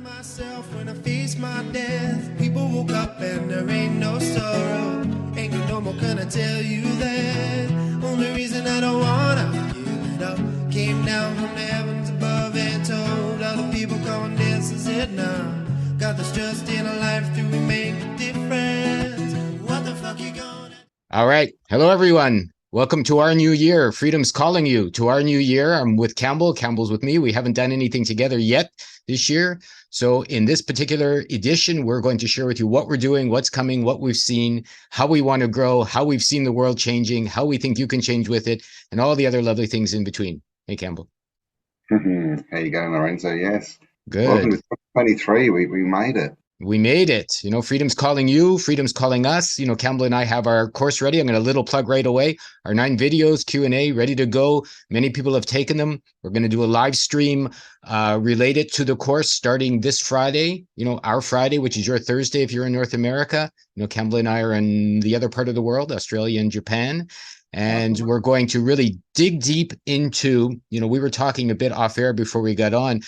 Myself when I face my death, people woke up and there ain't no sorrow. Ain't no more gonna tell you that. Only reason I don't wanna give it up. Came down from the heavens above and told all the people come dance and said now. Got this trust in a life, do we make a difference? What the fuck you gonna? All right. Hello, everyone. Welcome to our new year. Freedom's calling you to our new year. I'm with Cambell. Cambell's with me. We haven't done anything together yet this year. So in this particular edition, we're going to share with you what we're doing, what's coming, what we've seen, how we want to grow, how we've seen the world changing, how we think you can change with it, and all the other lovely things in between. Hey, Cambell. How you going, Lorenzo? Yes. Welcome to Good. 2023. We made it. We made it. You know, Freedom's calling you. Freedom's calling us. You know, Cambell and I have our course ready. I'm going to little plug right away. Our 9 videos, Q&A, ready to go. Many people have taken them. We're going to do a live stream related to the course starting this Friday, you know, our Friday, which is your Thursday if you're in North America. You know, Cambell and I are in the other part of the world, Australia and Japan. And we're going to really dig deep into, you know, we were talking a bit off air before we got on,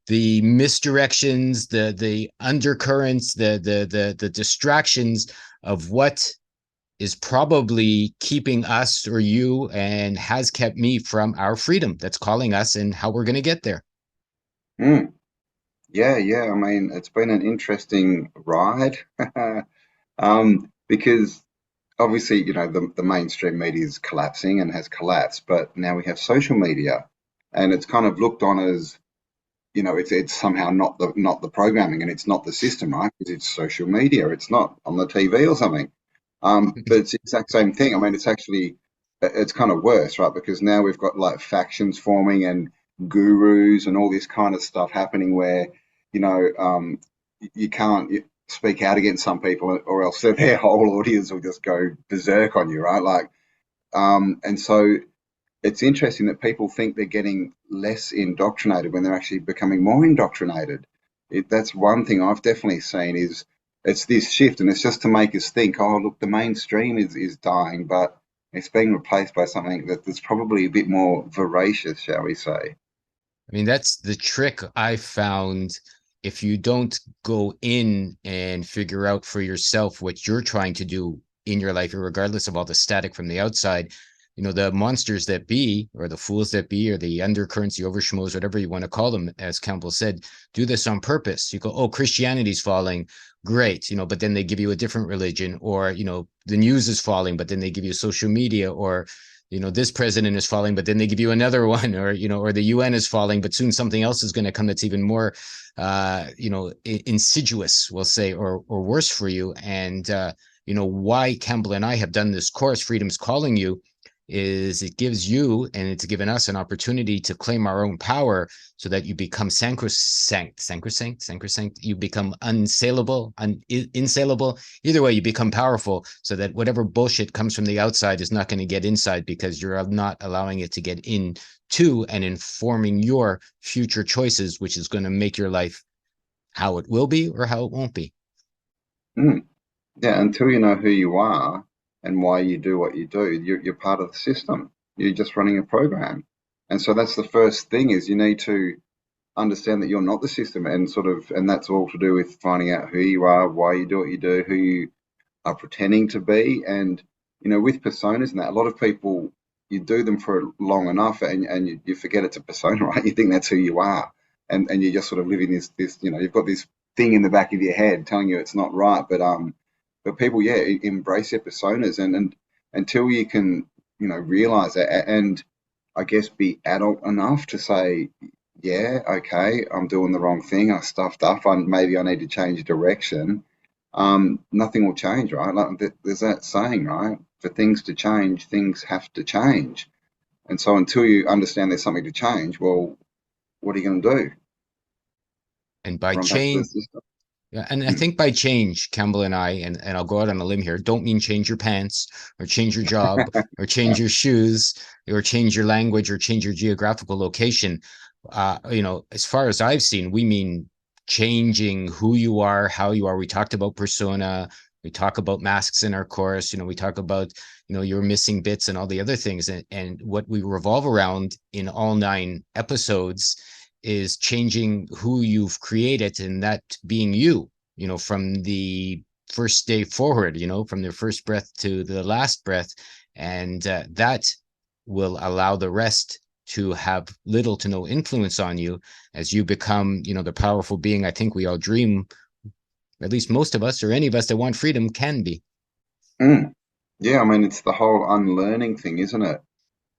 the misdirections, the undercurrents, the distractions of what is probably keeping us or you and has kept me from our freedom that's calling us and how we're going to get there. Yeah. I mean, it's been an interesting ride because obviously, you know, the mainstream media is collapsing and has collapsed, but now we have social media, and it's kind of looked on as, you know, it's somehow not the programming, and it's not the system, right? Because it's social media. It's not on the TV or something. But it's the exact same thing. I mean, it's kind of worse, right? Because now we've got like factions forming and gurus and all this kind of stuff happening where, you know, you can't speak out against some people, or else their whole audience will just go berserk on you, right? Like, and so it's interesting that people think they're getting less indoctrinated when they're actually becoming more indoctrinated. That's one thing I've definitely seen is it's this shift, and it's just to make us think, oh, look, the mainstream is dying, but it's being replaced by something that's probably a bit more voracious, shall we say. I mean, that's the trick I found. If you don't go in and figure out for yourself what you're trying to do in your life, regardless of all the static from the outside, you know, the monsters that be, or the fools that be, or the undercurrents, the overschmoes, whatever you want to call them, as Cambell said, do this on purpose. You go, oh, Christianity's falling. Great. You know, but then they give you a different religion, or, you know, the news is falling, but then they give you social media, or, you know, this president is falling, but then they give you another one, or, you know, or the UN is falling, but soon something else is going to come that's even more, you know, insidious, we'll say, or worse for you. And, you know, why Cambell and I have done this course, Freedom's Calling You, is it gives you, and it's given us, an opportunity to claim our own power so that you become sacrosanct, you become unsaleable, insaleable. Either way, you become powerful so that whatever bullshit comes from the outside is not going to get inside, because you're not allowing it to get into and informing your future choices, which is going to make your life how it will be or how it won't be. Yeah, until you know who you are and why you do what you do, you're part of the system. You're just running a program. And so that's the first thing, is you need to understand that you're not the system, and and that's all to do with finding out who you are, why you do what you do, who you are pretending to be. And, you know, with personas and that, a lot of people, you do them for long enough and you forget it's a persona, right? You think that's who you are. And you're just sort of living this, you know, you've got this thing in the back of your head telling you it's not right. But people, yeah, embrace their personas, and until you can, you know, realize that, and I guess be adult enough to say, yeah, okay, I'm doing the wrong thing, I stuffed up, maybe I need to change direction. Nothing will change, right? Like there's that saying, right? For things to change, things have to change. And so until you understand there's something to change, well, what are you going to do? And by Run back to the change, system. yeah, and I think by change, Cambell and I, and I'll go out on a limb here, don't mean change your pants or change your job or change your shoes or change your language or change your geographical location. You know, as far as I've seen, we mean changing who you are, how you are. We talked about persona. We talk about masks in our course. You know, we talk about, you know, your missing bits and all the other things. And what we revolve around in all 9 episodes is changing who you've created, and that being you, from the first day forward, from the first breath to the last breath. And that will allow the rest to have little to no influence on you as you become, the powerful being I think we all dream, at least most of us or any of us that want freedom can be. Mm. Yeah, I mean, it's the whole unlearning thing, isn't it?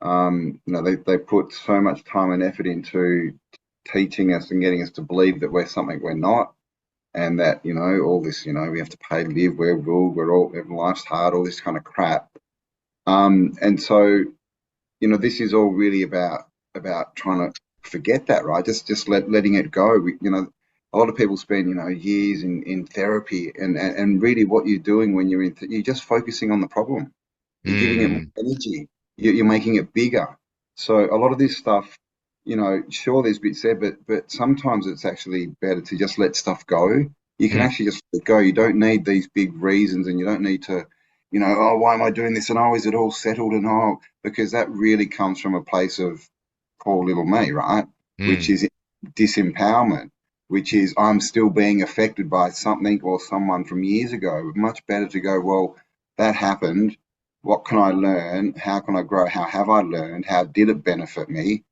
They put so much time and effort into teaching us and getting us to believe that we're something we're not, and that, all this, we have to pay, live, we're ruled, life's hard, all this kind of crap. And so, this is all really about trying to forget that, right? Just letting it go. A lot of people spend, years in therapy, and really what you're doing when you're just focusing on the problem. You're giving it more Mm, energy. You're making it bigger. So a lot of this stuff, sure, there's bits there, but sometimes it's actually better to just let stuff go. You can mm, actually just let go. You don't need these big reasons, and you don't need to, oh, why am I doing this? And oh, is it all settled? And oh, because that really comes from a place of poor little me, right? Which mm, is disempowerment, which is I'm still being affected by something or someone from years ago. Much better to go, well, that happened. What can I learn? How can I grow? How have I learned? How did it benefit me?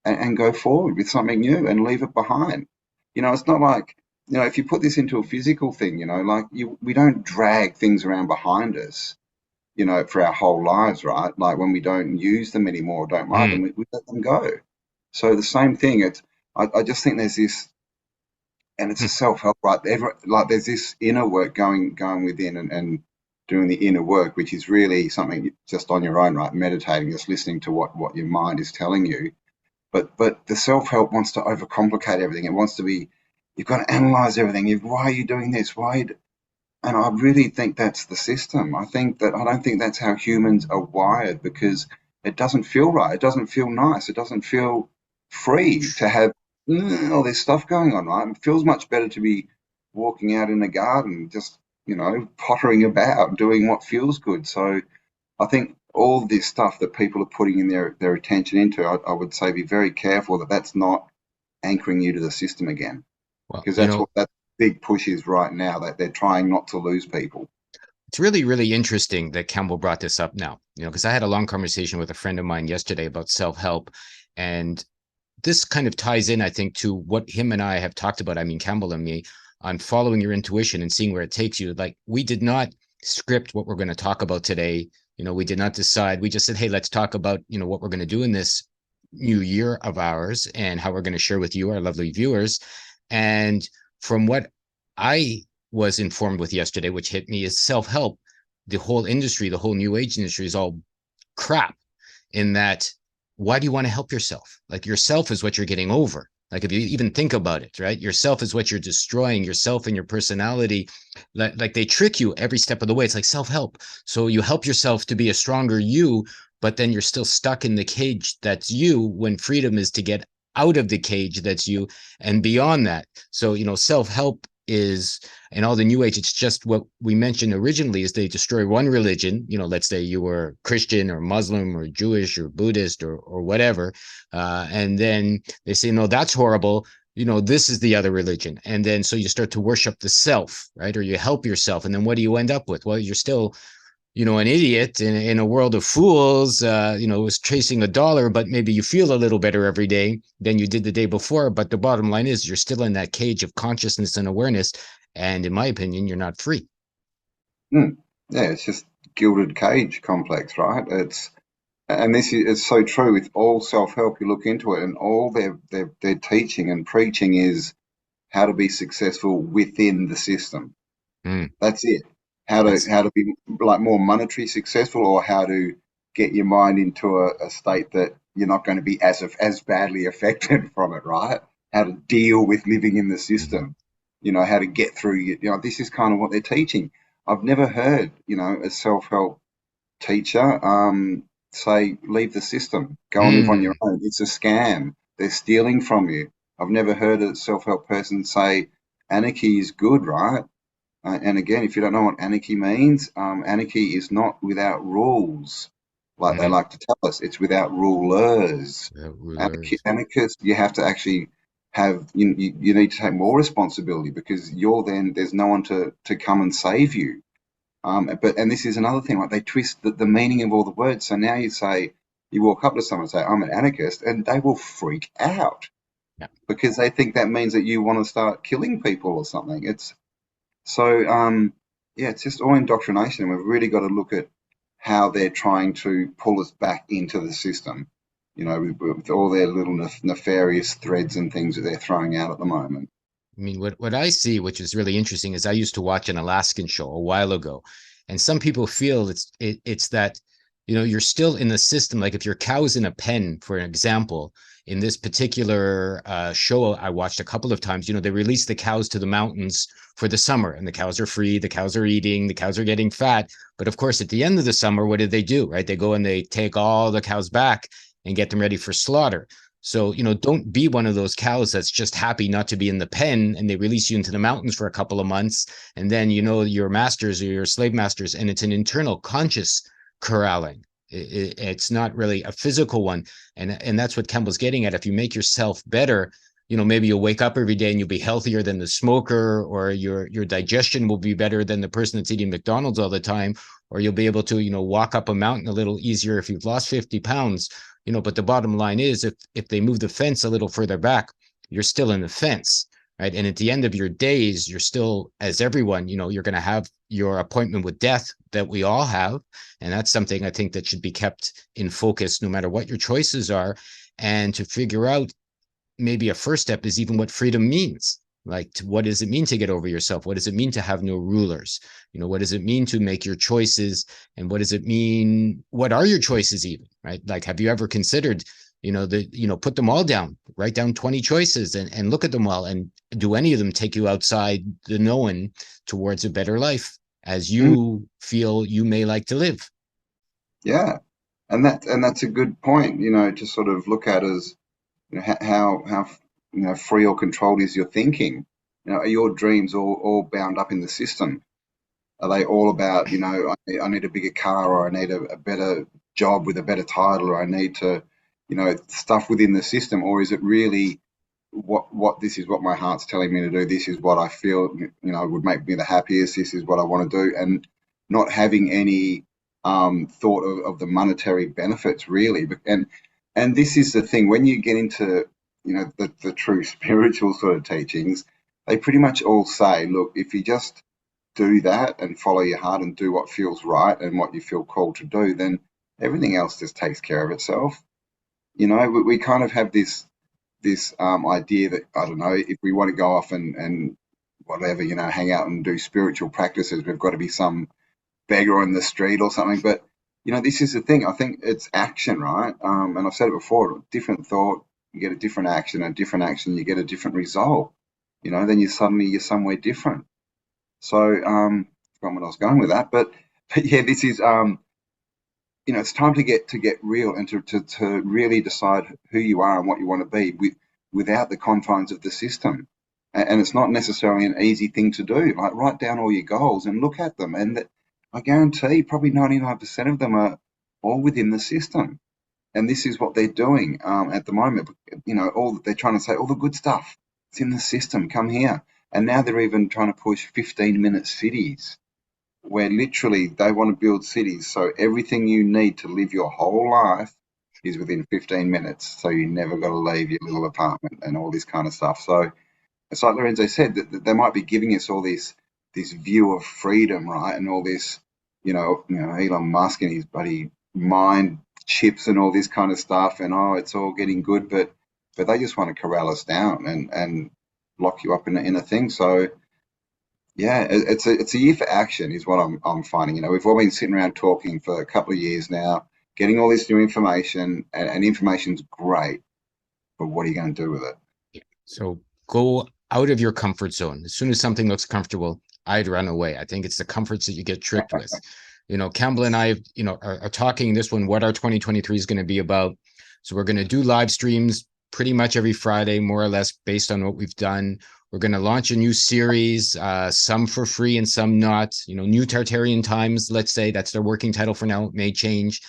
And go forward with something new and leave it behind. It's not like, if you put this into a physical thing, like we don't drag things around behind us, for our whole lives, right? Like when we don't use them anymore, don't like them, mm, we let them go. So the same thing. I just think there's this, and it's a mm, self-help, right? Like there's this inner work going within, and doing the inner work, which is really something just on your own, right? Meditating, just listening to what your mind is telling you. But the self-help wants to overcomplicate everything. It wants to be, you've got to analyze everything. Why are you doing this? And I really think that's the system. I don't think that's how humans are wired, because it doesn't feel right. It doesn't feel nice. It doesn't feel free to have all this stuff going on, right? It feels much better to be walking out in the garden, just, pottering about, doing what feels good. So I think all this stuff that people are putting in their attention into, I would say be very careful that that's not anchoring you to the system again, well, because that's what that big push is right now, that they're trying not to lose people. it's really, really interesting that Campbell brought this up now, because I had a long conversation with a friend of mine yesterday about self-help. And this kind of ties in, I think, to what him and I have talked about. I mean, Campbell and me, on following your intuition and seeing where it takes you. Like, we did not script what we're going to talk about today. We did not decide. We just said, hey, let's talk about, what we're going to do in this new year of ours and how we're going to share with you, our lovely viewers. And from what I was informed with yesterday, which hit me, is self-help. The whole industry, the whole new age industry is all crap, in that, why do you want to help yourself? Like, yourself is what you're getting over. Like, if you even think about it, right? Yourself is what you're destroying, yourself and your personality. Like they trick you every step of the way. It's like self-help. So you help yourself to be a stronger you, but then you're still stuck in the cage that's you, when freedom is to get out of the cage that's you and beyond that. So, self-help is, in all the new age, it's just what we mentioned originally, is they destroy one religion. Let's say you were Christian or Muslim or Jewish or Buddhist or whatever, and then they say, no, that's horrible, this is the other religion. And then so you start to worship the self, right? Or you help yourself, and then what do you end up with? Well, you're still, an idiot in a world of fools, was chasing a dollar, but maybe you feel a little better every day than you did the day before. But the bottom line is, you're still in that cage of consciousness and awareness. And in my opinion, you're not free. Mm. Yeah, it's just gilded cage complex, right? And this is so true with all self-help. You look into it, and all their teaching and preaching is how to be successful within the system. Mm, That's it. How to that's how to be like more monetary successful, or how to get your mind into a state that you're not going to be as badly affected from it, right? How to deal with living in the mhm. system, how to get through. This is kind of what they're teaching. I've never heard, a self-help teacher say leave the system, go and live on your Mm, own. It's a scam. They're stealing from you. I've never heard a self-help person say anarchy is good, right? And again, if you don't know what anarchy means, anarchy is not without rules, like they mhm. like to tell us. It's without rulers. Rulers. Anarchists, you have to actually have you need to take more responsibility, because there's no one to come and save you. And this is another thing, like they twist the meaning of all the words. So now you walk up to someone and say, I'm an anarchist, and they will freak out because they think that means that you want to start killing people or something. It's it's just all indoctrination. And we've really got to look at how they're trying to pull us back into the system, with all their little nefarious threads and things that they're throwing out at the moment. I mean, what I see, which is really interesting, is I used to watch an Alaskan show a while ago, and some people feel it's that, you're still in the system. Like if your cow's in a pen, for an example, in this particular show I watched a couple of times, they release the cows to the mountains for the summer, and the cows are free, the cows are eating, the cows are getting fat. But of course, at the end of the summer, what do? Right? They go and they take all the cows back and get them ready for slaughter. So, don't be one of those cows that's just happy not to be in the pen, and they release you into the mountains for a couple of months. And then, your masters or your slave masters, and it's an internal conscious corralling. It's not really a physical one. And that's what Cambell's getting at. If you make yourself better, maybe you'll wake up every day and you'll be healthier than the smoker, or your digestion will be better than the person that's eating McDonald's all the time, or you'll be able to, walk up a mountain a little easier if you've lost 50 pounds. But the bottom line is, if they move the fence a little further back, you're still in the fence, right? And at the end of your days, you're still, as everyone, you're going to have your appointment with death that we all have. And that's something I think that should be kept in focus no matter what your choices are. And to figure out, maybe a first step is even what freedom means. Like, what does it mean to get over yourself? What does it mean to have no rulers? What does it mean to make your choices? And what does it mean? What are your choices even, right? Like, have you ever considered, put them all down, write down 20 choices and look at them all, and do any of them take you outside the known towards a better life as you feel you may like to live? Yeah. And that's a good point, to sort of look at as, how free or controlled is your thinking? Are your dreams all bound up in the system? Are they all about, I need a bigger car, or I need a better job with a better title, or I need to, stuff within the system? Or is it really what this is what my heart's telling me to do? This is what I feel, would make me the happiest. This is what I want to do, and not having any thought of the monetary benefits, really. And this is the thing, when you get into the true spiritual sort of teachings, they pretty much all say, look, if you just do that and follow your heart and do what feels right and what you feel called to do, then everything else just takes care of itself. We kind of have this idea that, I don't know, if we want to go off and whatever, hang out and do spiritual practices, we've got to be some beggar on the street or something. But, this is the thing. I think it's action, right? And I've said it before, different thought, you get a different action, you get a different result. Then you're somewhere different. So, forgot what I was going with that, but yeah, this is, it's time to get real and to really decide who you are and what you want to be without the confines of the system. And it's not necessarily an easy thing to do. Like, write down all your goals and look at them, and I guarantee probably 99% of them are all within the system. And this is what they're doing at the moment. All they're trying to say, all the good stuff, it's in the system, come here. And now they're even trying to push 15-minute cities, where literally they want to build cities. So everything you need to live your whole life is within 15 minutes. So you never got to leave your little apartment and all this kind of stuff. So it's like Lorenzo said, that they might be giving us all this view of freedom, right? And all this, Elon Musk and his buddy mind chips and all this kind of stuff, and it's all getting good, but they just want to corral us down and lock you up in a thing. So yeah, it's a year for action is what I'm finding. We've all been sitting around talking for a couple of years now, getting all this new information, and information's great, but what are you going to do with it? So go out of your comfort zone. As soon as something looks comfortable, I'd run away. I think it's the comforts that you get tricked with. Cambell and I, are talking this one, what our 2023 is going to be about. So we're going to do live streams pretty much every Friday, more or less, based on what we've done. We're going to launch a new series, some for free and some not. New Tartarian Times, let's say, that's their working title for now. It may change.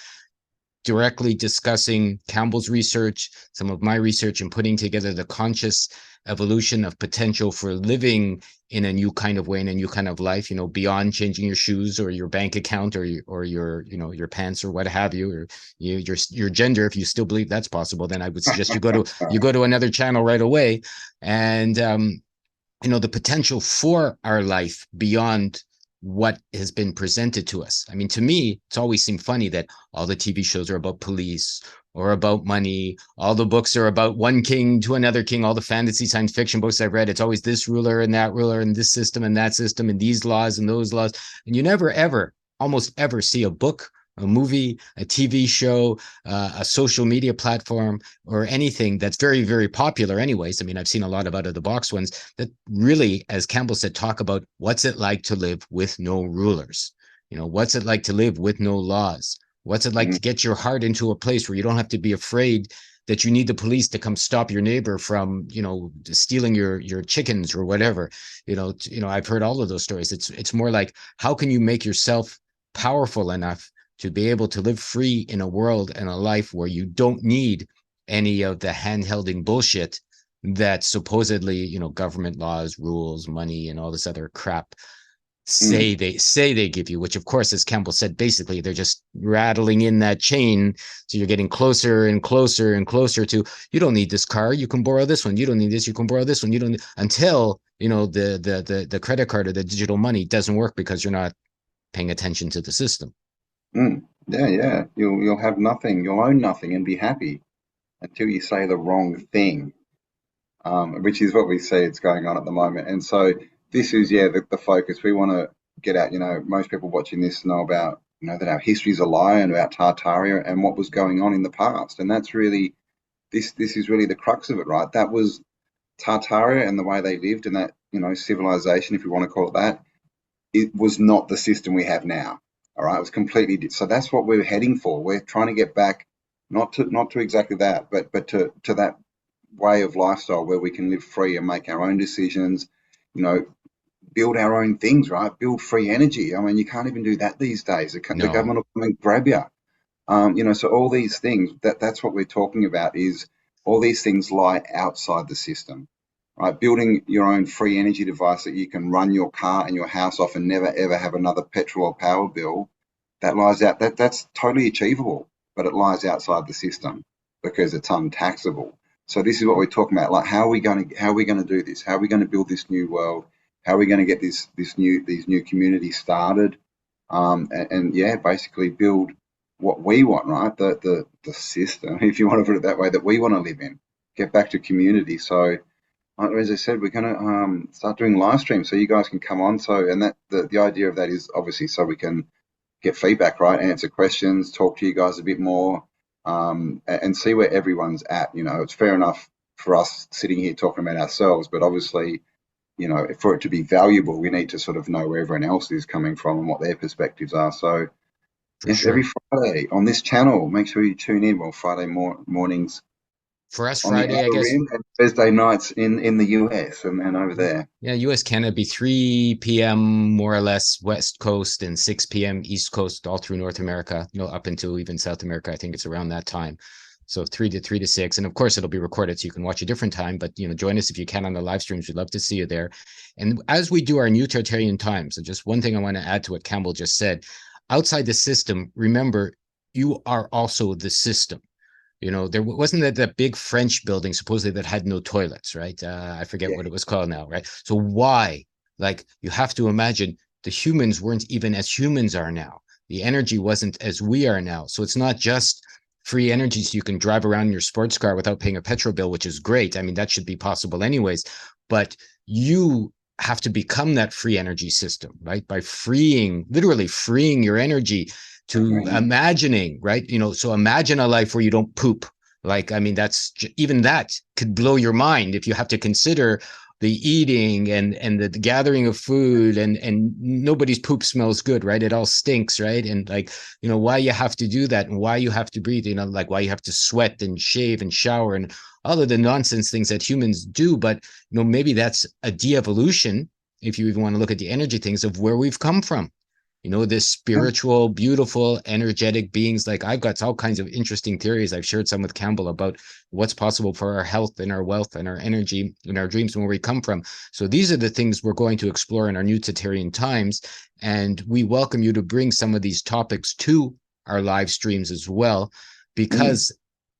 directly discussing Campbell's research, some of my research, and putting together the conscious evolution of potential for living in a new kind of way, in a new kind of life, you know, beyond changing your shoes or your bank account or your you know, your pants or what have you, or your gender. If you still believe that's possible, then I would suggest you go to another channel right away. And you know, the potential for our life beyond what has been presented to us. I mean, to me, it's always seemed funny that all the TV shows are about police or about money. All the books are about one king to another king. All the fantasy science fiction books I've read, it's always this ruler and that ruler and this system and that system and these laws and those laws. And you never, ever, almost ever see a book, a movie, a TV show, a social media platform, or anything that's very, very popular anyways. I mean, I've seen a lot of out of the box ones that really, as Campbell said, talk about what's it like to live with no rulers. You know, what's it like to live with no laws? What's it like to get your heart into a place where you don't have to be afraid that you need the police to come stop your neighbor from, you know, stealing your chickens or whatever. You know, I've heard all of those stories. It's more like, how can you make yourself powerful enough to be able to live free in a world and a life where you don't need any of the handholding bullshit that supposedly, you know, government laws, rules, money, and all this other crap say they give you, which of course, as Campbell said, basically they're just rattling in that chain. So you're getting closer and closer and closer to, you don't need this car, you can borrow this one. You don't need this, you can borrow this one. You don't, until, you know, the credit card or the digital money doesn't work because you're not paying attention to the system. Yeah. You'll have nothing. You'll own nothing and be happy until you say the wrong thing, which is what we see it's going on at the moment. And so this is, the focus. We want to get out. You know, most people watching this know about, you know, that our history's a lie and about Tartaria and what was going on in the past. And that's really this is really the crux of it, right? That was Tartaria and the way they lived, and that, you know, civilization, if you want to call it that. It was not the system we have now. All right, it was completely different. So that's what we're heading for. We're trying to get back, not to exactly that, but to that way of lifestyle where we can live free and make our own decisions. You know, build our own things, right? Build free energy. I mean, you can't even do that these days. The government will come and grab you. You know, so all these things, that's what we're talking about, is all these things lie outside the system, right? Building your own free energy device that you can run your car and your house off and never, ever have another petrol or power bill, that lies out. That's totally achievable, but it lies outside the system because it's untaxable. So this is what we're talking about. Like, how are we going to do this? How are we going to build this new world? How are we going to get these new communities started? And basically build what we want, right? The system, if you want to put it that way, that we want to live in. Get back to community. So, as I said, we're going to start doing live streams so you guys can come on. So, and that the idea of that is obviously so we can get feedback, right? Answer questions, talk to you guys a bit more, and see where everyone's at. You know, it's fair enough for us sitting here talking about ourselves, but obviously, you know, for it to be valuable, we need to sort of know where everyone else is coming from and what their perspectives are. So, every Friday on this channel, make sure you tune in. Well, Friday mornings. For us, Friday, I guess. And Thursday nights in the US and over there. Yeah, US, Canada be 3 p.m. more or less West Coast and 6 p.m. East Coast, all through North America, you know, up into even South America. I think it's around that time. So 3 to 6. And of course, it'll be recorded so you can watch a different time. But, you know, join us if you can on the live streams. We'd love to see you there. And as we do our new Tartarian times, and just one thing I want to add to what Cambell just said, outside the system, remember, you are also the system. You know, there wasn't that big French building supposedly that had no toilets, right? I forget what it was called now, right? So why? Like, you have to imagine the humans weren't even as humans are now. The energy wasn't as we are now. So it's not just free energy so you can drive around in your sports car without paying a petrol bill, which is great. I mean, that should be possible anyways. But you have to become that free energy system, right? By literally freeing your energy to imagining, right? You know, so imagine a life where you don't poop. Like, I mean, even that could blow your mind if you have to consider the eating and the gathering of food and nobody's poop smells good, right? It all stinks, right? And like, you know, why you have to do that and why you have to breathe, you know, like why you have to sweat and shave and shower and all of the nonsense things that humans do. But, you know, maybe that's a de-evolution, if you even want to look at the energy things of where we've come from. you know, this spiritual, beautiful, energetic beings. Like I've got all kinds of interesting theories. I've shared some with Cambell about what's possible for our health and our wealth and our energy and our dreams and where we come from. So these are the things we're going to explore in our new Tatarian times. And we welcome you to bring some of these topics to our live streams as well, because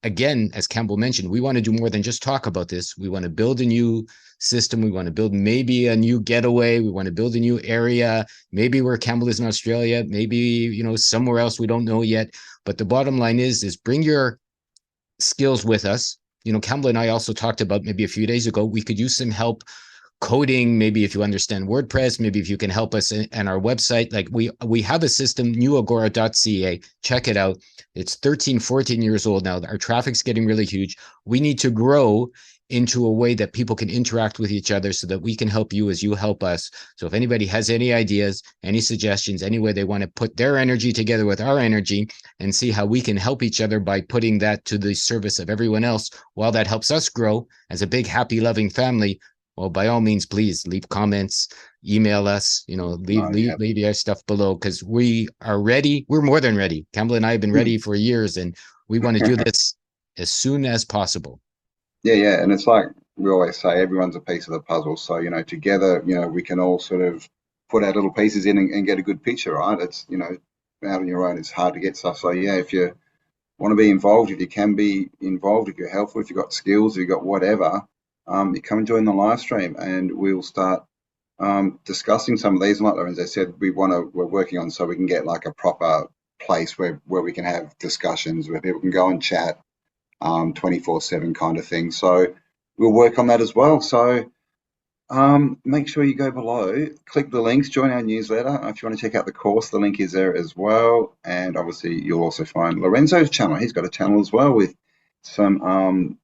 again, as Cambell mentioned, we want to do more than just talk about this. We want to build a new system. We want to build maybe a new getaway. We want to build a new area, maybe where Cambell is in Australia, maybe, you know, somewhere else we don't know yet. But the bottom line is bring your skills with us. You know, Cambell and I also talked about maybe a few days ago, we could use some help coding, maybe if you understand WordPress, maybe if you can help us and our website. Like we have a system, newagora.ca. Check it out. It's 13, 14 years old now. Our traffic's getting really huge. We need to grow into a way that people can interact with each other so that we can help you as you help us. So if anybody has any ideas, any suggestions, any way they want to put their energy together with our energy and see how we can help each other by putting that to the service of everyone else, while that helps us grow as a big, happy, loving family, well, by all means, please leave comments, email us, you know, leave your stuff below, because we are ready. We're more than ready. Cambell and I have been ready for years, and we want to do this as soon as possible. Yeah. And it's like we always say, everyone's a piece of the puzzle. So, you know, together, you know, we can all sort of put our little pieces in and get a good picture, right? It's, you know, out on your own, it's hard to get stuff. So, yeah, if you want to be involved, if you can be involved, if you're helpful, if you've got skills, if you've got whatever, you come and join the live stream and we'll start discussing some of these. And like Lorenzo said, we're working on so we can get like a proper place where we can have discussions where people can go and chat 24/7 kind of thing. So we'll work on that as well. So make sure you go below, click the links, join our newsletter. If you want to check out the course, the link is there as well. And obviously you'll also find Lorenzo's channel. He's got a channel as well with some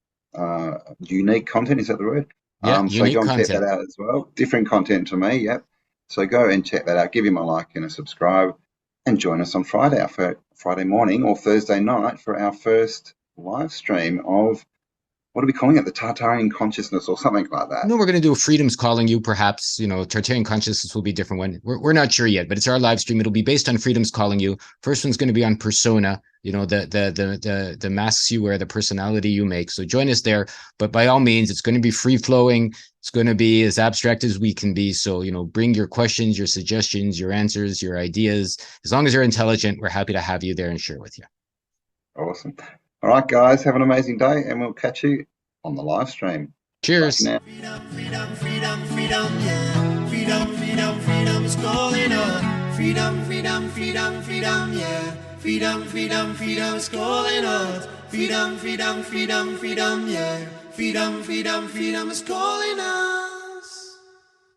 unique content. Is that the word? Yeah, so unique go and check content. that out as well. Different content to me, yep. So go and check that out. Give him a like and a subscribe, and join us on Friday, Friday morning or Thursday night for our first live stream of, what are we calling it? The Tartarian consciousness or something like that. No, we're going to do Freedom's Calling You, perhaps. You know, Tartarian Consciousness will be a different one. We're not sure yet, but it's our live stream. It'll be based on Freedom's Calling You. First one's going to be on persona, you know, the masks you wear, the personality you make. So join us there. But by all means, it's going to be free flowing. It's going to be as abstract as we can be. So, you know, bring your questions, your suggestions, your answers, your ideas. As long as you're intelligent, we're happy to have you there and share with you. Awesome. All right, guys, have an amazing day, and we'll catch you on the live stream. Cheers. Freedom, yeah. Freedom is calling on. Freedom, yeah. Freedom is calling on. Freedom, yeah. Freedom is calling on.